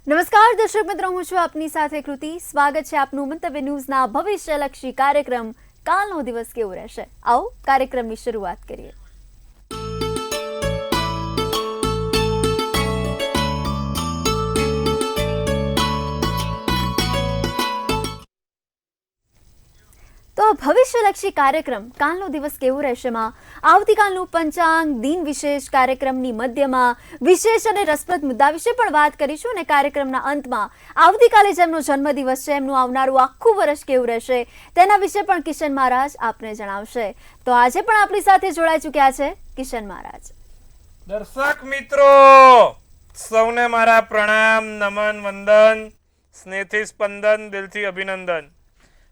નમસ્કાર દર્શક મિત્રો, હું છું આપની સાથે કૃતિ. સ્વાગત છે આપનું મંતવ્ય ન્યૂઝના ભવિષ્યલક્ષી કાર્યક્રમ કાલનો દિવસ કેવો રહેશે. આવો કાર્યક્રમની શરૂઆત કરીએ. તો ભવિષ્યલક્ષી કાર્યક્રમ કાલનો દિવસ કેવો રહેશેમાં આવતીકાલનું પંચાંગ, દિન વિશેષ કાર્યક્રમની મધ્યમાં વિશેષ અને રસપ્રદ મુદ્દા વિશે પણ વાત કરીશું અને કાર્યક્રમના અંતમાં આવતીકાલે જેમનો જન્મદિવસ છે એમનું આવનારું આખું વર્ષ કેવું રહેશે તેના વિશે પણ કિશન મહારાજ આપને જણાવશે. તો આજે પણ આપણી સાથે જોડાઈ ચૂક્યા છે કિશન મહારાજ. દર્શક મિત્રો સૌને મારા પ્રણામ, નમન, વંદન, સ્નેહથી સ્પંદન, દિલથી અભિનંદન.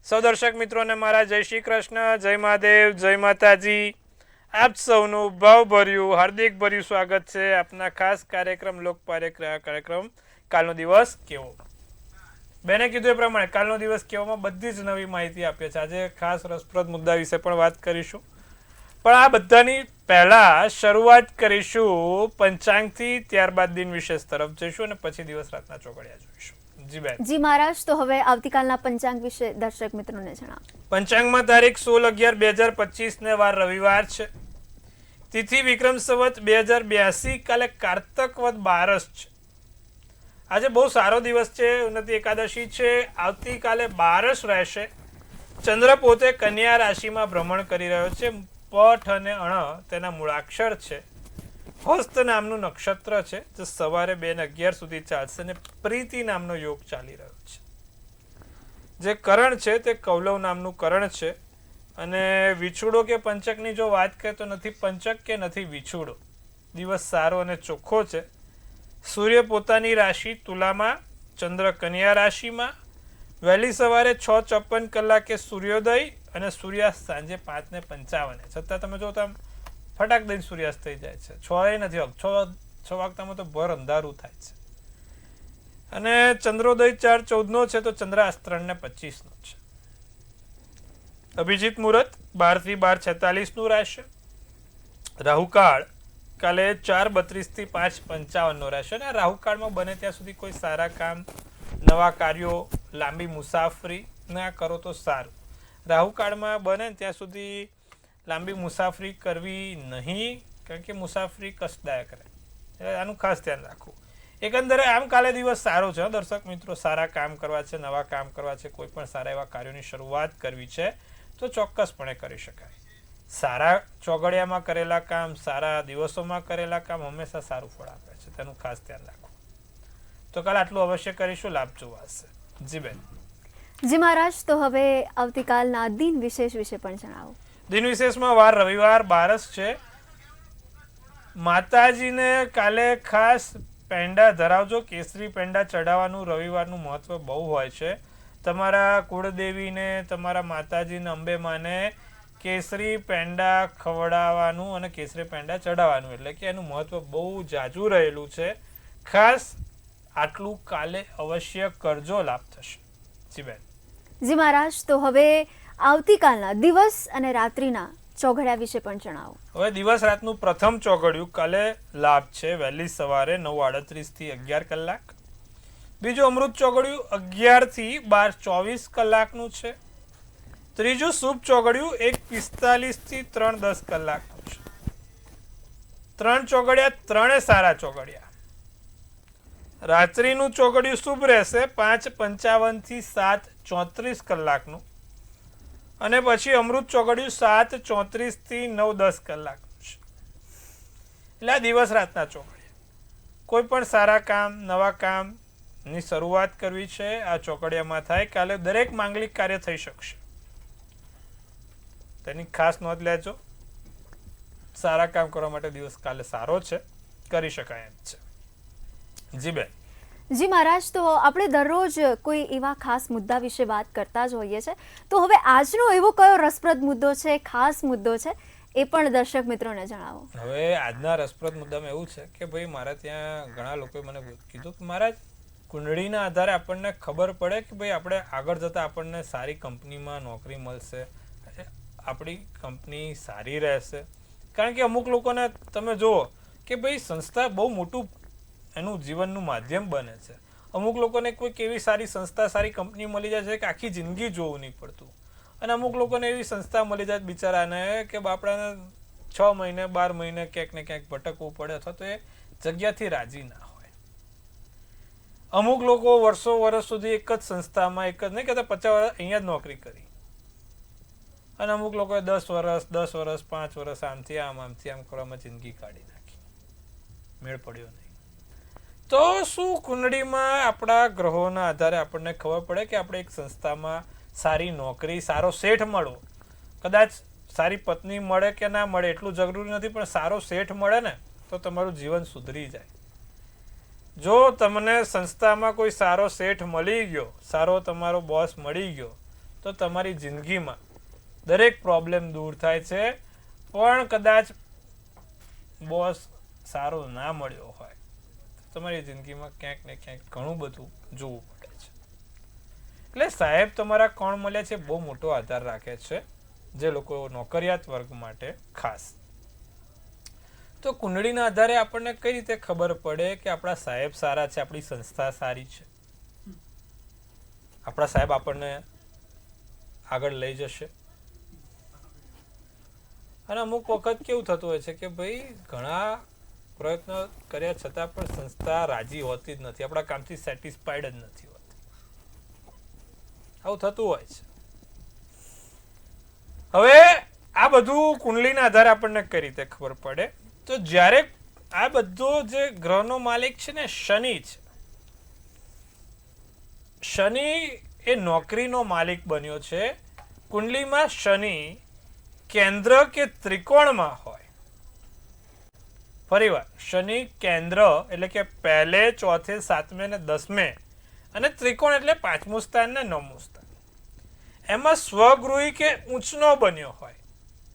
સૌ દર્શક મિત્રોને મારા જય શ્રી કૃષ્ણ, જય મહાદેવ, જય માતાજી. આપ સૌનું ભાવભર્યું હાર્દિક ભર્યું સ્વાગત છે આપના ખાસ કાર્યક્રમ લોકપાર્ય કાર્યક્રમ કાલનો દિવસ કેવો. બેને કીધું એ પ્રમાણે કાલનો દિવસ કેવોમાં બધી જ નવી માહિતી આપીએ છીએ. આજે ખાસ રસપ્રદ મુદ્દા વિશે પણ વાત કરીશું, પણ આ બધાની પહેલા શરૂઆત કરીશું પંચાંગથી, ત્યારબાદ દિન વિશેષ તરફ જઈશું અને પછી દિવસ રાતના ચોઘડિયા જોઈશું. જી મહારાજ, તો હવે આવતીકાલના પંચાંગ વિશે દર્શક મિત્રોને જણાવો. પંચાંગમાં તારીખ 16/11/2025 ને વાર રવિવાર છે. તિથિ વિક્રમ સંવત 2082, કાલે કારતક વદ 12 છે. આજે બહુ સારો દિવસ છે, ઉન્નતિ એકાદશી છે. આવતીકાલે 12 રહેશે. ચંદ્ર પોતે કન્યા રાશિમાં ભ્રમણ કરી રહ્યો છે. પઠ અને અણ તેના મૂળાક્ષર છે. હસ્ત નામનું નક્ષત્ર છે જે સવારે 2:11 સુધી ચાલશે અને પ્રીતિ નામનો યોગ ચાલી રહ્યો છે. જે કરણ છે તે કૌલવ નામનું કરણ છે. અને વિછુડો કે પંચકની જો વાત કરીએ તો નથી પંચક કે નથી વિછુડો. દિવસ સારો અને ચોખ્ખો છે. સૂર્ય પોતાની રાશિ તુલામાં, ચંદ્ર કન્યા રાશિમાં. વહેલી સવારે 6:54 કલાકે સૂર્યોદય અને સૂર્યાસ્ત સાંજે 5:55. છતાં તમે જો તમે ફટાક દઈને સૂર્યાસ્ત થઈ જાય છે. 6 નથી, 6 વાગતામાં તો ભર અંધારું થાય છે. અને ચંદ્રોદય 4:14 છે તો ચંદ્રાસ્ત 3:25 છે. અભિજીત મુહૂર્ત 12 થી 12:46 નું રહેશે. રાહુકાળ કાલે 4:32 થી 5:55 નો રહેશે. અને રાહુકાળમાં બને ત્યાં સુધી કોઈ સારા કામ, નવા કાર્યો, લાંબી મુસાફરી ના કરો તો સારું. રાહુકાળમાં બને ત્યાં સુધી લાંબી મુસાફરી કરવી નહીં, કારણ કે મુસાફરી કષ્ટદાયક રહે. આનું ખાસ ધ્યાન રાખવું. એકંદરે આમ કાલે દિવસ સારો છે દર્શક મિત્રો. સારા કામ કરવા છે, નવા કામ કરવા છે, કોઈ પણ સારા એવા કાર્યોની શરૂઆત કરવી છે તો ચોક્કસપણે કરી શકાય. સારા ચોઘડિયામાં કરેલા કામ, સારા દિવસોમાં કરેલા કામ હંમેશા સારું ફળ આપે છે, તેનું ખાસ ધ્યાન રાખવું. તો કાલે આટલું અવશ્ય કરીશું, લાભ જોવાશે. જી બેન. જી મહારાજ, તો હવે આવતીકાલના દિન વિશેષ વિશે પણ જણાવો. દિન વિશેષમાં વાર રવિવાર 12 છે. માતાજીને કાલે ખાસ પેંડા ધરાવજો. કેસરી પેંડા ચડાવવાનું રવિવારનું મહત્વ બહુ હોય છે. તમારા કુળદેવીને, તમારા માતાજીને, અંબે માને કેસરી પેંડા ખવડાવવાનું અને કેસરી પેંડા ચડાવવાનું, એટલે કે એનું મહત્વ બહુ જાજુ રહેલું છે. ખાસ આટલું કાલે અવશ્ય કરજો, લાભ થશે. જી બેન. જી મહારાજ, તો હવે આવતીકાલના દિવસ અને રાત્રિના ચોઘડિયા વિશે પણ જણાવો. હવે દિવસ રાતનું પ્રથમ ચોઘડિયું કાલે લાભ છે. વહેલી સવારે 9:38 થી 11 કલાક. બીજું અમૃત ચોઘડિયું 11 થી 12:24 કલાકનું છે. ત્રીજું શુભ ચોઘડિયું 1:45 થી 3:10 કલાકનું છે. 3 ચોઘડિયા, 3 સારા ચોઘડિયા. રાત્રિનું ચોઘડિયું શુભ રહેશે 5:55 થી 7:34 કલાકનું. અને પછી અમૃત ચોઘડિયું 7:34 થી 9:10 કલાકનું છે. એટલે આ દિવસ રાતના ચોઘડિયા. કોઈ પણ સારા કામ, નવા કામની શરૂઆત કરવી છે આ ચોઘડિયામાં થાય. કાલે દરેક માંગલિક કાર્ય થઈ શકશે, તેની ખાસ નોંધ લેજો. સારા કામ કરવા માટે દિવસ કાલે સારો છે, કરી શકાય એમ છે. જી બેન. જી મહારાજ, તો આપણે દરરોજ કોઈ એવા ખાસ મુદ્દા વિશે વાત કરતા જ હોઈએ છીએ, તો હવે આજનો એવો કયો રસપ્રદ મુદ્દો છે, ખાસ મુદ્દો છે, એ પણ દર્શક મિત્રોને જણાવો. હવે આજના રસપ્રદ મુદ્દામાં એવું છે કે ભાઈ મારા ત્યાં ઘણા લોકોએ મને કીધું કે મહારાજ કુંડળીના આધારે આપણને ખબર પડે કે ભાઈ આપણે આગળ જતાં આપણને સારી કંપનીમાં નોકરી મળશે, આપણી કંપની સારી રહેશે. કારણ કે અમુક લોકોને તમે જુઓ કે ભાઈ સંસ્થા બહુ મોટું એનું જીવનનું માધ્યમ બને છે. અમુક લોકોને કોઈક એવી સારી સંસ્થા સારી કંપની મળી જાય છે કે આખી જિંદગી જોવું નહીં પડતું, અને અમુક લોકોને એવી સંસ્થા મળી જાય બિચારાને કે બાપડાને 6 મહિને 12 મહિને ક્યાંક ને ક્યાંક ભટકવું પડે અથવા તો એ જગ્યાથી રાજી ના હોય. અમુક લોકો વર્ષો સુધી એક જ સંસ્થામાં એક જ નહીં કહેતા 50 વર્ષ અહીંયા જ નોકરી કરી, અને અમુક લોકોએ 10 વર્ષ 5 વર્ષ આમથી આમ કરવામાં જિંદગી કાઢી નાખી, મેળ પડ્યો નહીં. તો શું કુંડળીમાં આપણા ગ્રહોના આધારે આપણને ખબર પડે કે આપણે એક સંસ્થામાં સારી નોકરી સારો શેઠ મળવો, કદાચ સારી પત્ની મળે કે ના મળે એટલું જરૂરી નથી, પણ સારો શેઠ મળે ને તો તમારું જીવન સુધરી જાય. જો તમને સંસ્થામાં કોઈ સારો શેઠ મળી ગયો, સારો તમારો બોસ મળી ગયો, તો તમારી જિંદગીમાં દરેક પ્રોબ્લેમ દૂર થાય છે. પણ કદાચ બોસ સારો ના મળ્યો હોય તો તમારી જિંદગીમાં ક્યાંક ને ક્યાંક ઘણું બધું જોવું પડે છે. એટલે સાહેબ તમારા કોણ મળ્યા છે બહુ મોટો આધાર રાખે છે, જે લોકો નોકરિયાત વર્ગ માટે ખાસ. તો કુંડળીના આધારે આપણને કઈ રીતે ખબર પડે કે આપણા સાહેબ સારા છે, આપણી સંસ્થા સારી છે, આપણા સાહેબ આપણને આગળ લઈ જશે? અને અમુક વખત કેવું થતું હોય છે કે ભાઈ ઘણા પ્રયત્નો કર્યા છતાં પણ સંસ્થા રાજી હોતી જ નથી, આપણા કામથી સેટિસ્ફાઈડ જ નથી હોતી. આવું થતું હોય છે. હવે આ બધું કુંડલીના આધારે આપણને કઈ રીતે ખબર પડે? તો જ્યારે આ બધો જે ગ્રહનો માલિક છે ને શનિ છે, શનિ એ નોકરીનો માલિક બન્યો છે. કુંડલીમાં શનિ કેન્દ્ર કે ત્રિકોણમાં હોય, ફરીવાર શનિ કેન્દ્ર એટલે કે પહેલે, ચોથે, 7મે ને 10મે, અને ત્રિકોણ એટલે 5મું સ્થાન ને 9મું સ્થાન, એમાં સ્વગૃહી કે ઉંચનો બન્યો હોય.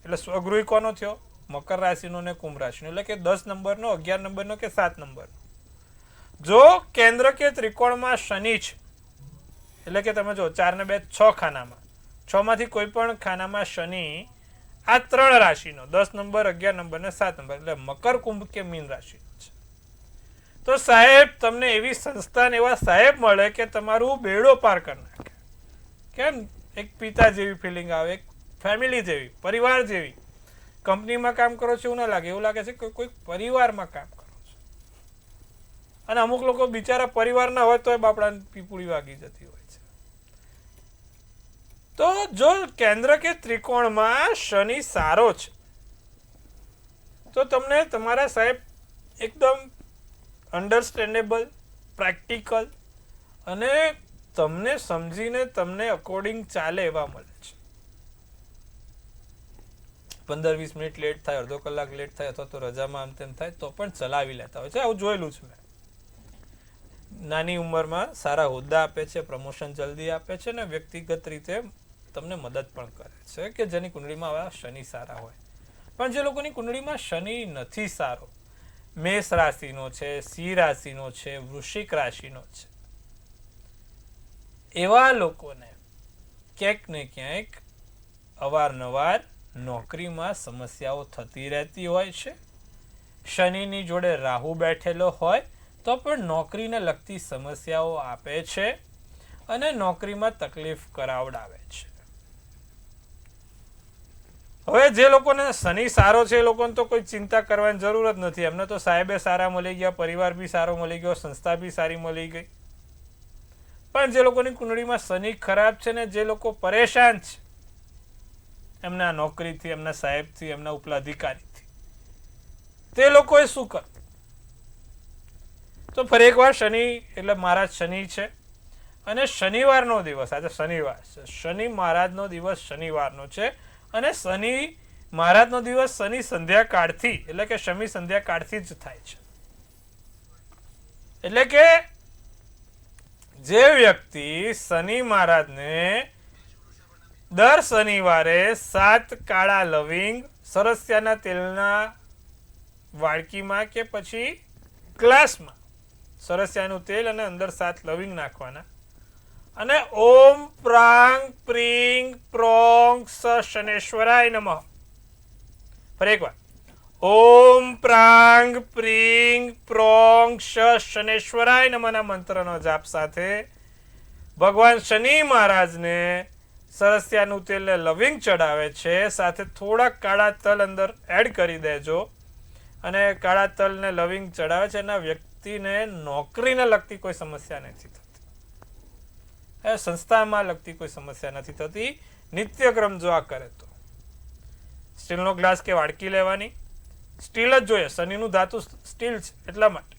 એટલે સ્વગૃહી કોનો થયો? મકર રાશિનો ને કુંભ રાશિનો, એટલે કે 10 નંબરનો, 11 નંબરનો કે 7 નંબરનો. જો કેન્દ્ર કે ત્રિકોણમાં શનિ છે, એટલે કે તમે જો 4 ને 2 6 ખાનામાં, 6 માંથી કોઈ પણ ખાનામાં શનિ આ 3 રાશિનો 10 નંબર, 11 નંબર ને 7 નંબર, એટલે મકર, કુંભ કે મીન રાશિનો છે. તો સાહેબ તમને એવી સંસ્થાને એવા સાહેબ મળે કે તમારું બેડો પાર કરી નાખે. કેમ? એક પિતા જેવી ફિલિંગ આવે, એક ફેમિલી જેવી, પરિવાર જેવી. કંપનીમાં કામ કરો છો એવું ના લાગે, એવું લાગે છે કે કોઈ પરિવારમાં કામ કરો છો. અને અમુક લોકો બિચારા પરિવાર ના હોય તો બાપડાને પીપુડી વાગી જતી હોય છે. તો જો કેન્દ્ર કે ત્રિકોણમાં શનિ સારો છે તો તમને તમારા સાહેબ એકદમ અન્ડરસ્ટેન્ડેબલ, પ્રેક્ટિકલ અને તમને સમજીને તમને અકોર્ડિંગ ચાલે એવા મળે છે. 15-20 મિનિટ લેટ થાય, અડધો કલાક લેટ થાય, અથવા તો રજામાં આમ તેમ થાય તો પણ ચલાવી લેતા હોય છે. આવું જોયેલું છે મેં. નાની ઉંમરમાં સારા હોદ્દા આપે છે, પ્રમોશન જલ્દી આપે છે, ને વ્યક્તિગત રીતે તમને મદદ પણ કરે છે કે જેની કુંડળીમાં આવા શનિ સારા હોય. પણ જે લોકોની કુંડળીમાં શનિ નથી સારો, મેષ રાશિનો છે, સિંહ રાશિનો છે, વૃશ્ચિક રાશિનો છે, એવા લોકોને ક્યાંક ને ક્યાંક અવારનવાર નોકરીમાં સમસ્યાઓ થતી રહેતી હોય છે. શનિની જોડે રાહુ બેઠેલો હોય તો પણ નોકરીને લગતી સમસ્યાઓ આપે છે અને નોકરીમાં તકલીફ કરાવડાવે છે. હવે જે લોકોને શનિ સારો છે એ લોકોને તો કોઈ ચિંતા કરવાની જરૂર જ નથી. એમને તો સાહેબે સારા મળી ગયા, પરિવાર બી સારો મળી ગયો, સંસ્થા બી સારી મળી ગઈ. પણ જે લોકોની કુંડળીમાં શનિ ખરાબ છે ને જે લોકો પરેશાન છે એમના નોકરીથી, એમના સાહેબથી, એમના ઉપલા અધિકારીથી, તે લોકોએ શું કરવું? તો ફરી એકવાર શનિ એટલે મહારાજ શનિ છે અને શનિવારનો દિવસ, આજે શનિવાર છે, શનિ મહારાજનો દિવસ શનિવારનો છે અને શનિ મહારાજનો દિવસ શનિ સંધ્યાકાળથી એટલે કે શમિ સંધ્યાકાળથી જ થાય છે. એટલે કે જે વ્યક્તિ શનિ મહારાજને દર શનિવારે 7 કાળા લવિંગ સરસિયાના તેલના વાડકીમાં કે પછી ગ્લાસમાં સરસિયાનું તેલ અને અંદર 7 લવિંગ નાખવાના અને ઓમ પ્રાંગ પ્રીંગ પ્રોંગ સ શનેશ્વરાય નમઃ. ફરી એકવાર, ઓમ પ્રાંગ પ્રીંગ પ્રોંગ શનેશ્વરાય નમઃના મંત્રનો જાપ સાથે ભગવાન શનિ મહારાજને સરસિયાનું તેલને લવિંગ ચડાવે છે. સાથે થોડાક કાળા તલ અંદર એડ કરી દેજો. અને કાળા તલને લવિંગ ચડાવે છે એના વ્યક્તિને નોકરીને લગતી કોઈ સમસ્યા નથી થતી, સંસ્થામાં લગતી કોઈ સમસ્યા નથી થતી. નિત્યક્રમ જો આ કરે તો સ્ટીલનો ગ્લાસ કે વાડકી લેવાની, સ્ટીલ જ જોઈએ, શનિનું ધાતુ સ્ટીલ છે એટલા માટે.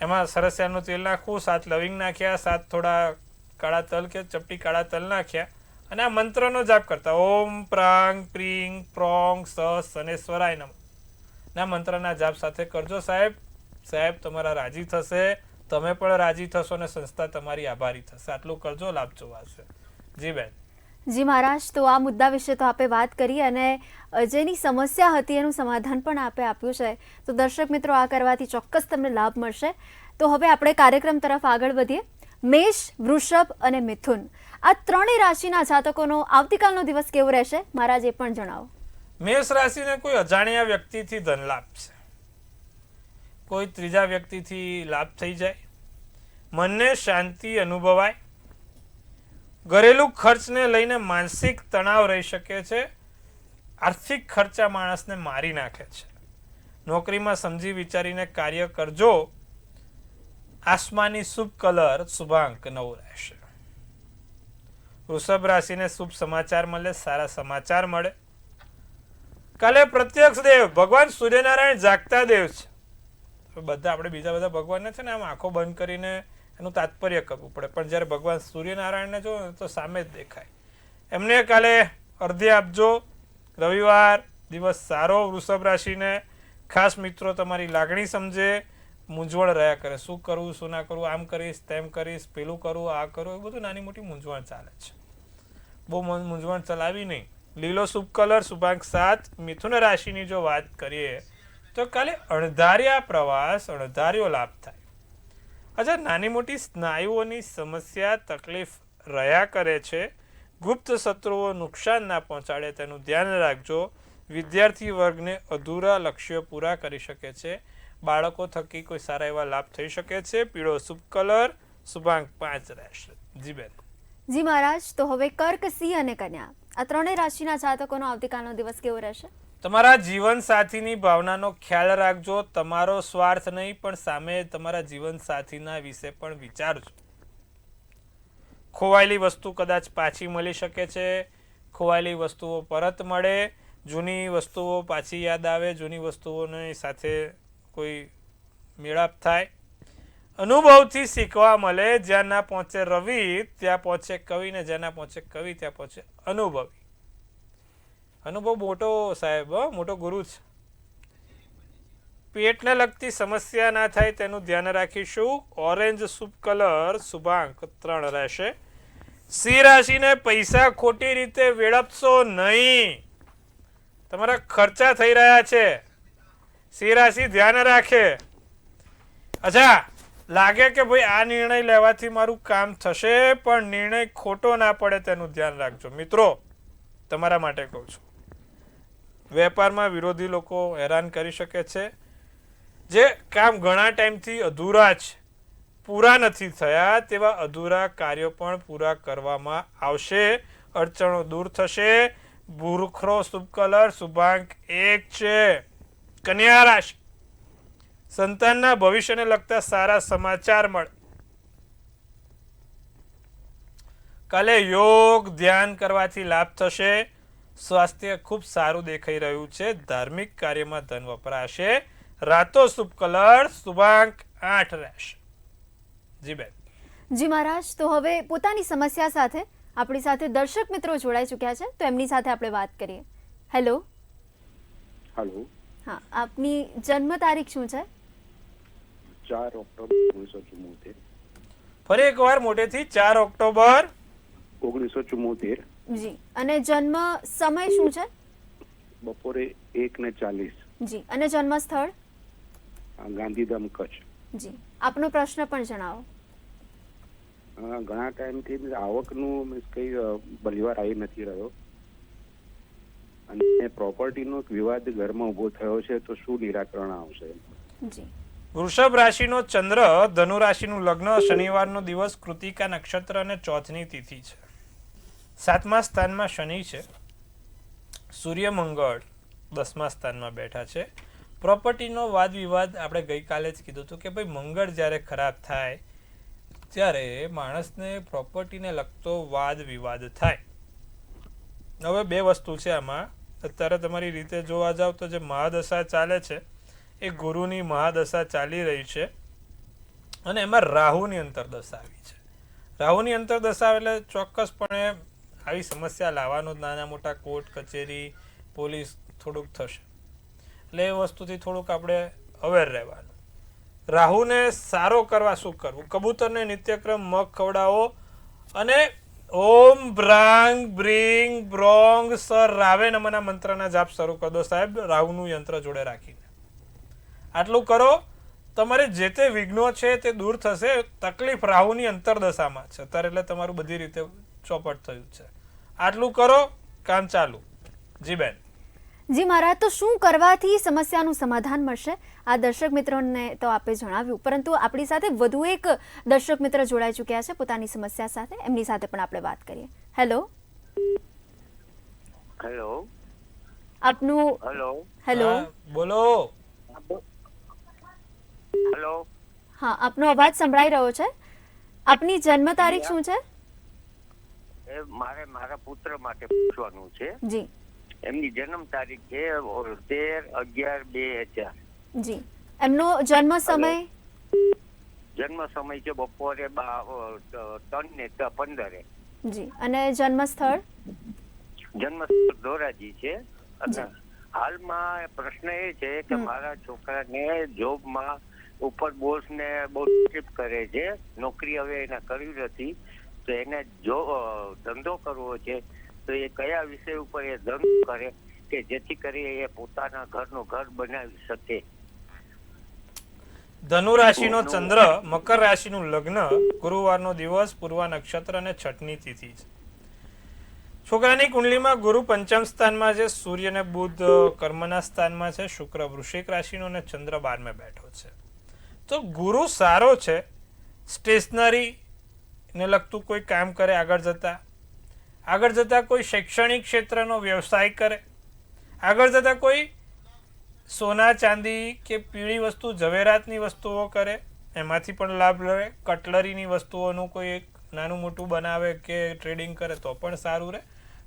એમાં સરસિયાનું તેલ નાખવું, 7 લવિંગ નાખ્યા, 7 થોડા કાળા તલ કે ચપટી કાળા તલ નાખ્યા અને આ મંત્રનો જાપ કરતા ઓમ પ્રાંગ પ્રીંગ પ્રોંગ શનેશ્વરાય નમઃ ના મંત્રના જાપ સાથે કરજો સાહેબ. સાહેબ તમારા રાજી થશે, તમે પણ રાજી થશો અને સંસ્થા તમારી આભારી થશે. આટલું કરજો, લાભ જોવાશે. જી બેન. જી મહારાજ, તો આ મુદ્દા વિશે તો આપે વાત કરી અને જેની સમસ્યા હતી એનું સમાધાન પણ આપે આપ્યું છે. તો દર્શક મિત્રો, આ કરવાથી ચોક્કસ તમને લાભ મળશે. તો હવે આપણે કાર્યક્રમ તરફ આગળ વધીએ. મેષ, વૃષભ અને મિથુન, આ ત્રણેય રાશિના જાતકોનો આવતીકાલનો દિવસ કેવો રહેશે મહારાજ એ પણ જણાવો. મેષ રાશિને કોઈ અજાણ્યા વ્યક્તિથી ધન લાભ છે, કોઈ ત્રીજા વ્યક્તિથી લાભ થઈ જાય, મનને શાંતિ અનુભવાય, ઘરેલું ખર્ચને લઈને માનસિક તણાવ રહી શકે છે, આર્થિક ખર્ચા માણસને મારી નાખે છે. નોકરીમાં સમજી વિચારીને કાર્ય કરજો. આસમાની શુભ કલર શુભાંક 9 રહેશે. વૃષભ રાશિને શુભ સમાચાર મળે, સારા સમાચાર મળે. કાલે પ્રત્યક્ષ દેવ ભગવાન સૂર્યનારાયણ જાગતા દેવ છે. બધા આપણે બીજા બધા ભગવાનને છે ને આમ આંખો બંધ કરીને એનું તાત્પર્ય કરવું પડે, પણ જ્યારે ભગવાન સૂર્યનારાયણને જો તો સામે જ દેખાય. એમને કાલે અર્ધ્ય આપજો. રવિવાર દિવસ સારો વૃષભ રાશિને. ખાસ મિત્રો તમારી લાગણી સમજે, મૂંઝવણ રહ્યા કરે, શું કરવું શું ના કરવું, આમ કરીશ તેમ કરીશ, પેલું કરવું આ કરવું, એ બધું નાની મોટી મૂંઝવણ ચાલે છે. બહુ મૂંઝવણ ચલાવી નહીં. લીલો શુભ કલર શુભાંક 7. મિથુન રાશિની જો વાત કરીએ તો કાલે અણધાર્યા પ્રવાસ, અણધાર્યો લાભ થાય. અચ્છા, નાની મોટી સ્નાયુઓની સમસ્યા તકલીફ રહ્યા કરે છે. ગુપ્ત શત્રુઓ નુકસાન ના પહોંચાડે તેનું ધ્યાન રાખજો. વિદ્યાર્થી વર્ગને અધૂરા લક્ષ્યો પૂરા કરી શકે છે. બાળકો થકી કોઈ સારા એવા લાભ થઈ શકે છે. પીળો શુભ કલર શુભાંક 5 રહેશે. જી બેન. જી મહારાજ, તો હવે કર્ક, સિંહ અને કન્યા, આ ત્રણેય રાશિના જાતકોનો આવતીકાલનો દિવસ કેવો રહેશે? તમારા જીવન સાથીની ભાવનાનો ખ્યાલ રાખજો. તમારો સ્વાર્થ નહીં પણ સામે તમારા જીવન સાથીના વિશે પણ વિચારજો. ખોવાયેલી વસ્તુ કદાચ પાછી મળી શકે છે. ખોવાયેલી વસ્તુઓ પરત મળે. જૂની વસ્તુઓ પાછી યાદ આવે. જૂની વસ્તુઓની સાથે કોઈ મેળાપ થાય. અનુભવથી શીખવા મળે. જ્યાં ના પહોંચે રવિ ત્યાં પહોંચે કવિ, ને જ્યાં ના પહોંચે કવિ ત્યાં પહોંચે અનુભવી. અનુભવ મોટો સાહેબ, મોટો ગુરુ છે. પેટને લગતી સમસ્યા ના થાય તેનું ધ્યાન રાખીશું. ઓરેન્જ શુભ કલર શુભાંક 3 રહેશે. સિંહ રાશિને પૈસા ખોટી રીતે વેડપશો નહીં. તમારા ખર્ચા થઈ રહ્યા છે. સિંહ રાશિ ધ્યાન રાખે. અચ્છા, લાગે કે ભાઈ આ નિર્ણય લેવાથી મારું કામ થશે, પણ નિર્ણય ખોટો ના પડે તેનું ધ્યાન રાખજો. મિત્રો, તમારા માટે કહું છું, વેપારમાં વિરોધી લોકો હેરાન કરી શકે છે. જે કામ ઘણા ટાઈમથી અધૂરા છે, પૂરા નથી થયા, તેવા અધૂરા કાર્યો પણ પૂરા કરવામાં આવશે. અડચણો દૂર થશે. ભૂખરો શુભ કલર શુભાંક 1 છે. કન્યા રાશિ, સંતાનના ભવિષ્યને લગતા સારા સમાચાર મળે. કાલે યોગ ધ્યાન કરવાથી લાભ થશે. સ્વાસ્થ્ય ખૂબ સારું દેખાઈ રહ્યું છે. ધાર્મિક કાર્યમાં ધન વપરાશે. રાતો શુભ કલર શુભાંક 8 રહેશે. જી બેન. જી મહારાજ, તો હવે પોતાની સમસ્યા સાથે આપણી સાથે દર્શક મિત્રો જોડાઈ ચૂક્યા છે, તો એમની સાથે આપણે વાત કરીએ. હેલો. હેલો. હા, આપની જન્મ તારીખ શું છે? 4 ઓક્ટોબર 1974. ફરી એકવાર મોટેથી 4 ઓક્ટોબર 1974. જી, અને જન્મ સમય શું છે? બપોરે 1:40. જી, અને જન્મ સ્થળ? ગાંધીધામ, કચ્છ. જી, આપનો પ્રશ્ન પણ જણાવો. ઘણા ટાઈમથી આવકનું કઈ ભલીવાર આવી નથી રહ્યો. અને પ્રોપર્ટીનો વિવાદ ઘરમાં ઉભો થયો છે તો શું નિરાકરણ આવશે? જી વૃષભ રાશિનો ચંદ્ર, ધનુ રાશિનું લગ્ન, શનિવારનો દિવસ, કૃતિકા નક્ષત્ર અને ચોથની તિથિ છે. 7મા સ્થાનમાં શનિ છે. સૂર્ય મંગળ 10મા સ્થાનમાં બેઠા છે. પ્રોપર્ટીનો વાદ વિવાદ આપણે ગઈકાલે જ કીધું હતું કે ભાઈ મંગળ જ્યારે ખરાબ થાય ત્યારે માણસને પ્રોપર્ટીને લગતો વાદ વિવાદ થાય. હવે બે વસ્તુ છે આમાં. અત્યારે તમારી રીતે જોવા જાવ તો જે મહાદશા ચાલે છે એ ગુરુની મહાદશા ચાલી રહી છે અને એમાં રાહુની અંતરદશા આવી છે. રાહુની અંતરદશા એટલે ચોક્કસપણે આવી સમસ્યા લાવવાનો નાના મોટા કોર્ટ કચેરી પોલીસ થોડુંક થશે. એટલે એ વસ્તુથી થોડુંક આપણે અવેર રહેવાનું. રાહુને સારો કરવા શું કરવું? કબૂતરને નિત્યક્રમ મગ ખવડાવો અને ઓમ બ્રાંગ બ્રિંગ બ્રોંગ સર રાવે નમના મંત્રના જાપ શરૂ કરી દો સાહેબ, રાહુનું યંત્ર જોડે રાખીને. આટલું કરો, તમારે જે તે વિઘ્નો છે તે દૂર થશે. તકલીફ રાહુની અંતરદશામાં છે અત્યારે, એટલે તમારું બધી રીતે ચોપટ થયું છે. આટલું કરો, કામ ચાલુ. જી બેન. જી મહારાજ, તો શું કરવાથી સમસ્યાનું સમાધાન મળશે? આ દર્શક મિત્રોને તો આપે જણાવ્યું, પરંતુ આપણી સાથે વધુ એક દર્શક મિત્ર જોડાઈ ચૂક્યા છે પોતાની સમસ્યા સાથે. એમની સાથે પણ આપણે વાત કરીએ. હેલો. હેલો. આપનું હેલો. હેલો. હા, બોલો. હેલો. હા, આપનો અવાજ સંભળાઈ રહ્યો છે. આપની જન્મ તારીખ શું છે? એ મારે મારા પુત્ર માટે પૂછવાનું છે. જી એમની જન્મ તારીખ છે 13/11/2000. જી. એમનો જન્મ સમય? જન્મ સમય છે બપોરે 3:15. જી. અને જન્મ સ્થળ? જન્મ સ્થળ ધોરાજી છે. અને જી. હાલમાં પ્રશ્ન એ છે કે મારા છોકરાને જોબમાં ઉપર બોસ ને બહુ તકલીફ કરે છે. નોકરી હવે એને કરવી નથી, તો એને જો ધંધો કરવો છે તો એ કયા વિષય ઉપર એ ધંધો કરે કે જેથી કરી એ પોતાના ઘરનું ઘર બનાવી શકે? ધનુ રાશિનો ચંદ્ર, મકર રાશિનું લગ્ન, ગુરુવારનો દિવસ, પૂર્વ નક્ષત્ર અને છઠની તિથિ છે. છોકરાની કુંડલીમાં ગુરુ પંચમ સ્થાનમાં છે, સૂર્ય અને બુધ કર્મના સ્થાનમાં છે, શુક્ર વૃશ્ચિક રાશિનો અને ચંદ્ર 12મે બેઠો છે. તો ગુરુ સારો છે. સ્ટેશનરી ને લગતું કોઈ કામ કરે, આગળ જતા કોઈ શૈક્ષણિક ક્ષેત્રનો વ્યવસાય કરે, આગળ જતા કોઈ સોના ચાંદી કે પીળી વસ્તુ ઝવેરાતની વસ્તુઓ કરે, એમાંથી પણ લાભ લે. કટલરીની વસ્તુઓનું કોઈ એક નાનું મોટું બનાવે કે ટ્રેડિંગ કરે તો પણ સારું રહે.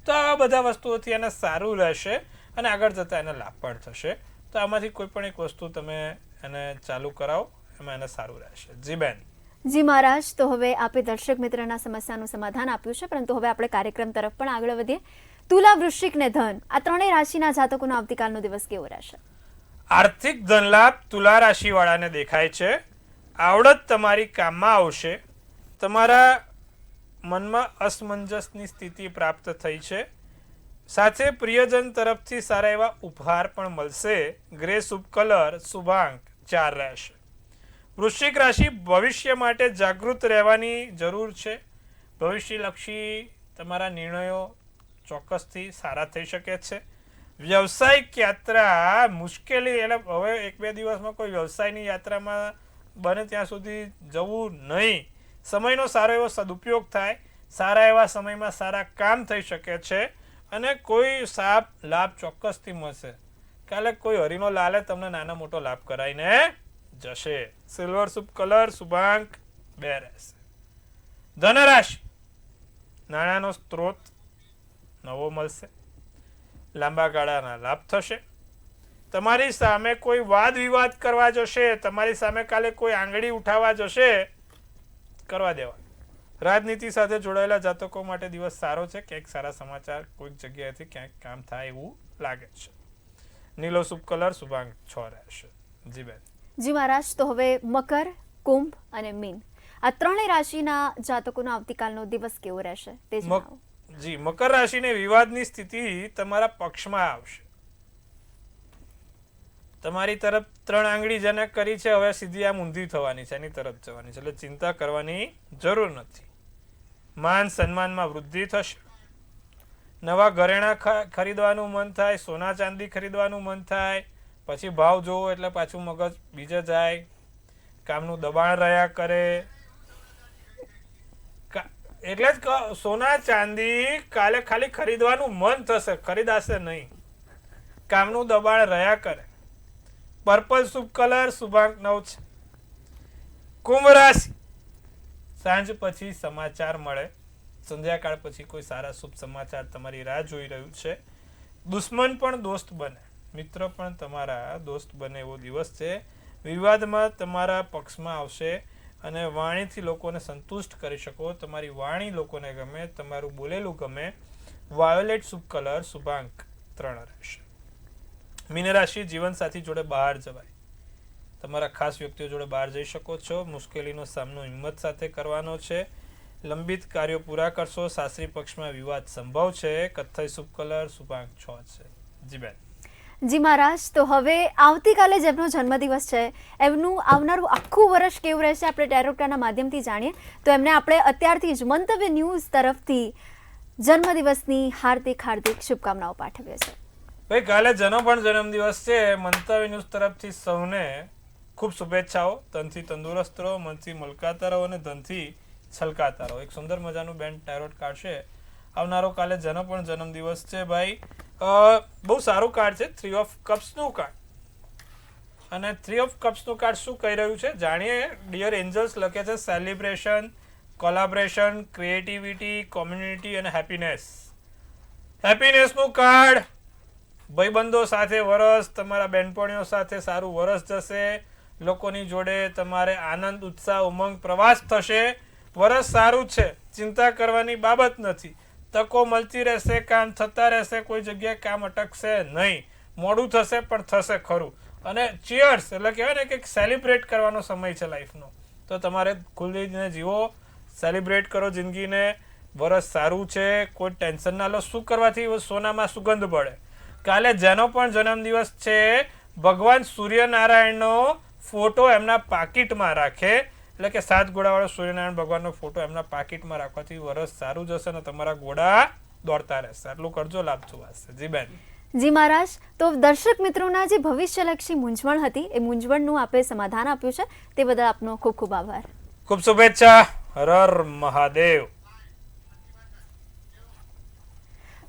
તો આવા બધા વસ્તુઓથી એને સારું રહેશે અને આગળ જતાં એને લાભ પણ થશે. તો આમાંથી કોઈ પણ એક વસ્તુ તમે એને ચાલુ કરાવો, એમાં એને સારું રહેશે. જી બેન. જી મહારાજ, તો હવે આપે દર્શક મિત્રના સમસ્યાનું સમાધાન આપ્યું છે, પરંતુ હવે આપણે કાર્યક્રમ તરફ પણ આગળ વધીએ. તુલા, વૃશ્ચિક ને ધન, આ ત્રણેય રાશિના જાતકોનો આવતીકાલનો દિવસ કેવો રહેશે? આર્થિક ધનલાભ તુલા રાશિવાળાને દેખાય છે. આવડત તમારી કામમાં આવશે. તમારા મનમાં અસમંજસની સ્થિતિ પ્રાપ્ત થઈ છે. સાથે પ્રિયજન તરફથી સારા એવા ઉપહાર પણ મળશે. ગ્રે શુભ કલર, શુભાંક 4 રહેશે. વૃશ્ચિક રાશિ, ભવિષ્ય માટે જાગૃત રહેવાની જરૂર છે. ભવિષ્યલક્ષી તમારા નિર્ણયો ચોક્કસથી સારા થઈ શકે છે. વ્યવસાયિક યાત્રા મુશ્કેલી, એટલે હવે 1-2 દિવસમાં કોઈ વ્યવસાયની યાત્રામાં બને ત્યાં સુધી જવું નહીં. સમયનો સારો એવો સદુપયોગ થાય. સારા એવા સમયમાં સારા કામ થઈ શકે છે અને કોઈ લાભ ચોક્કસથી મળશે. કાલે કોઈ હરીનો લાલે તમને નાનો મોટો લાભ કરાવીને જશે. સિલ્વર શુભ કલર, શુભાંક 2 રહેશે. ધનરાશિ, નાણાંનો સ્ત્રોત નવો મળશે. લાંબા ગાળાના લાભ થશે. તમારી સામે કોઈ વાદ વિવાદ કરવા જશે, તમારી સામે કાલે કોઈ આંગળી ઉઠાવવા જશે, કરવા દેવા. રાજનીતિ સાથે જોડાયેલા જાતકો માટે દિવસ સારો છે. ક્યાંક સારા સમાચાર કોઈક જગ્યાએથી ક્યાંક કામ થાય એવું લાગે છે. નીલો શુભ કલર, શુભાંક 6 રહેશે. જી બેન. જી મહારાજ, તો હવે મકર, કુંભ અને મીન, આ ત્રણેય રાશિના જાતકોનો આવતીકાલનો દિવસ કેવો રહેશે તે જણાવો. જી, મકર રાશિને વિવાદની સ્થિતિ તમારા પક્ષમાં આવશે. તમારી તરફ 3 આંગળી જેને કરી છે, હવે સીધી આમ ઊંધી થવાની છે, એની તરફ જવાની છે. એટલે ચિંતા કરવાની જરૂર નથી. માન સન્માનમાં વૃદ્ધિ થશે. નવા ઘરેણાં ખરીદવાનું મન થાય, સોના ચાંદી ખરીદવાનું મન થાય, પછી ભાવ જોવો એટલે પાછું મગજ બીજે જાય, કામનું દબાણ રહ્યા કરે. એટલે જ સોના ચાંદી કાલે ખાલી ખરીદવાનું મન થશે, ખરીદાશે નહીં, કામનું દબાણ રહ્યા કરે. પર્પલ શુભ કલર, શુભાંક 9 છે. કુંભ રાશિ, સાંજ પછી સમાચાર મળે, સંધ્યાકાળ પછી કોઈ સારા શુભ સમાચાર તમારી રાહ જોઈ રહ્યું છે. દુશ્મન પણ દોસ્ત બને, મિત્ર પણ તમારા દોસ્ત બને એવો દિવસ છે. વિવાદમાં તમારા પક્ષમાં આવશે અને વાણીથી લોકોને સંતુષ્ટ કરી શકો. તમારી વાણી લોકોને ગમે, તમારું બોલેલું ગમે. વાયોલેટ શુભ કલર, શુભાંક 3 રહેશે. મીન રાશિ, જીવનસાથી જોડે બહાર જવાય, તમારા ખાસ વ્યક્તિઓ જોડે બહાર જઈ શકો છો. મુશ્કેલીનો સામનો હિંમત સાથે કરવાનો છે. લંબિત કાર્યો પૂરા કરશો. સાસરી પક્ષમાં વિવાદ સંભવ છે. કથ્થઈ શુભ કલર, શુભાંક 6 છે. જી બેન. જી મહારાજ, તો હવે આવતીકાલે જેમનો જન્મદિવસ છે એમનું આવનારું આખું વર્ષ કેવું રહેશે આપણે ટેરોટ કાર્ડના માધ્યમથી જાણીએ. તો એમને આપણે અત્યારથી જ મંતવ્ય ન્યૂઝ તરફથી જન્મદિવસની હાર્દિક શુભકામનાઓ પાઠવીએ છીએ. ભાઈ, કાલે જેનો પણ જન્મદિવસ છે, મંતવ્ય ન્યૂઝ તરફથી સૌને ખૂબ શુભેચ્છાઓ. તનથી તંદુરસ્ત રહો, મનથી મલકાતા રહો અને ધનથી છલકાતા રહો. એક સુંદર મજાનું બેન ટેરોટ કાર્ડ છે. આવનારો કાલે જેનો પણ જન્મદિવસ છે ભાઈ, બહુ સારું કાર્ડ છે. 3 ઓફ કપ્સનું કાર્ડ. અને 3 ઓફ કપ્સનું કાર્ડ શું કહી રહ્યું છે જાણીએ. ડિયર એન્જલ્સ લખે છે સેલિબ્રેશન, કોલાબરેશન, ક્રિએટિવિટી, કોમ્યુનિટી અને હેપીનેસ. હેપીનેસનું કાર્ડ. ભાઈબંધો સાથે વરસ, તમારા બહેનપણીઓ સાથે સારું વરસ જશે. લોકોની જોડે તમારે આનંદ, ઉત્સાહ, ઉમંગ, પ્રવાસ થશે. વરસ સારું છે, ચિંતા કરવાની બાબત નથી. તકો મળતી રહેશે, કામ થતા રહેશે, કોઈ જગ્યાએ કામ અટકશે નહીં. મોડું થશે પણ થશે ખરું. અને ચીયર્સ એટલે કહેવાય ને કે સેલિબ્રેટ કરવાનો સમય છે લાઈફનો. તો તમારે ખુલ્લીને જીવો, સેલિબ્રેટ કરો જિંદગીને. વરસ સારું છે, કોઈ ટેન્શન ના લો. શું કરવાથી સોનામાં સુગંધ પડે. કાલે જેનો પણ જન્મદિવસ છે, ભગવાન સૂર્યનારાયણનો ફોટો એમના પાકીટમાં રાખે. એટલે કે 7 ઘોડાવાળો સૂર્યનારાયણ ભગવાનનો ફોટો એમના પાકીટમાં રાખવાથી વરસ સારું જશે અને તમારા ઘોડા દોડતા રહેશે. આટલું કરજો, લાભ જોવાશે. જી બેન. જી મહારાજ, તો દર્શક મિત્રોના જે ભવિષ્યલક્ષી મૂંઝવણ હતી એ મૂંઝવણનું આપે સમાધાન આપ્યું છે, તે બદલ આપનો ખૂબ ખૂબ આભાર. ખૂબ શુભેચ્છા. હર મહાદેવ.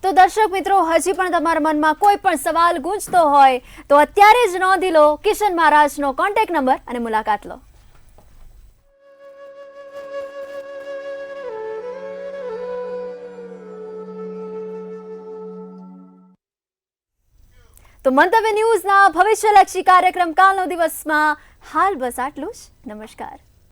તો દર્શક મિત્રો, હજી પણ તમારા મનમાં કોઈ પણ સવાલ ગૂંજતો હોય તો અત્યારે જ નોંધી લો કિશન મહારાજનો કોન્ટેક્ટ નંબર અને મુલાકાત લો. તો મંતવ્ય ન્યૂઝના ભવિષ્યલક્ષી કાર્યક્રમ કાલનો દિવસમાં હાલ બસ આટલું જ. નમસ્કાર.